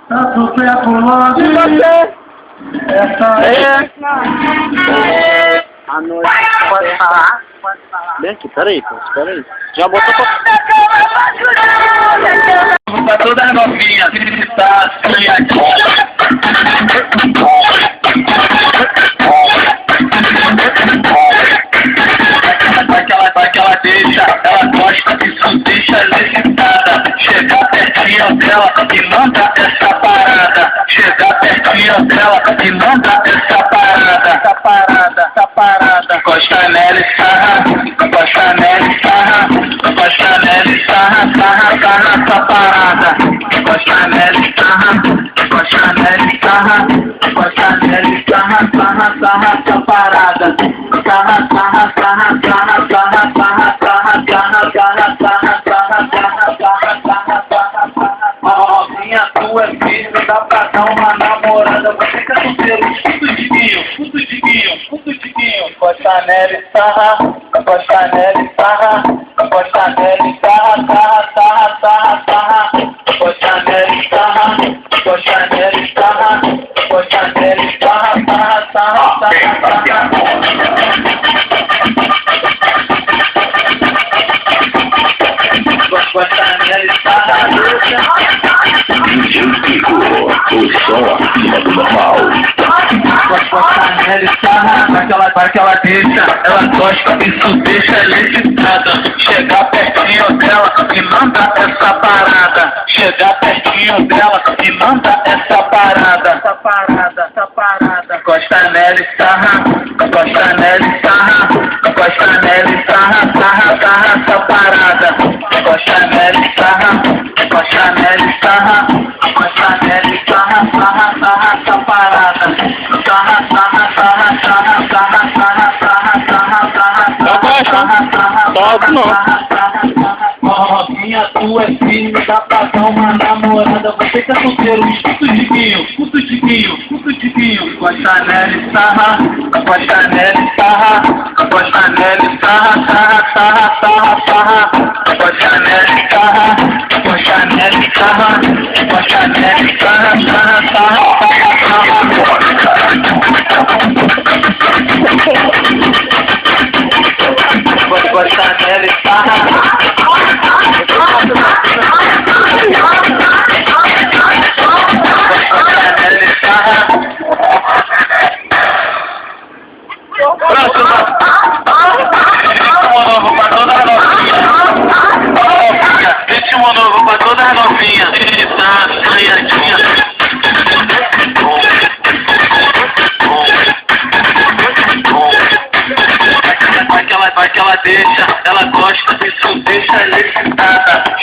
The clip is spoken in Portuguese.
Tanto tempo longe de você. Essa é A noite. Pode falar? Pode falar. Vem aqui, peraí, pô, espera aí. Já botou pra... pra toda novinha, se tá vai que ela deixa, ela gosta que isso deixa ela excitada. Chega pertinho dela e manda essa parada. Chega pertinho dela e manda essa parada. Essa parada, essa parada. Encosta nela e sarra, encosta nela e sarra, encosta nela e sarra, sarra, sarra essa parada. Encosta nela e sarra, encosta nela e sarra, encosta nela e sarra, sarra, sarra essa parada. Sarra, sarra, sarra, sarra, sarra, sarra, sarra, sarra, sarra, sarra, sarra, sarra, sarra, sarra, sarra. Novinha, tu é firme, dá pra dar uma namorada. Você que é solteiro, escuta o diguinho, escuta o diguinho, escuta o diguinho. Encosta nela e sarra, encosta nela e sarra, encosta nela e sarra, sarra, sarra, sarra, sarra. Encosta nela e sarra, encosta nela e sarra, encosta nela e sarra, sarra, sarra, sarra, sarra. O som acima do normal. Vai que ela deixa, ela gosta, isso deixa ela excitada. Chegar pertinho dela e manda essa parada. Chegar pertinho dela e manda essa parada. Essa parada, essa parada. Encosta nela e sarra, encosta nela e sarra, encosta nela e sarra, sarra, sarra essa parada. Encosta nela e sarra, encosta nela e sarra, encosta nela e sarra, sarra, sarra essa parada. Sarra, sarra, sarra, sarra, sarra, sarra, sarra, sarra, sarra, novinha, tu é firme, dá pra dar uma namorada. Você que é solteiro, escuta o diguinho, escuta o diguinho, escuta o diguinho. Encosta nela e sarra, encosta nela e sarra, encosta nela e sarra, sarra, sarra, sarra, sarra. Encosta nela e sarra, encosta nela e sarra, encosta nela e sarra, sarra, sarra, sarra, encosta nela e sarra. Ritmo novo pra toda novinha. Tá saiadinha. Vai que ela deixa, ela gosta, isso deixa ela excitada.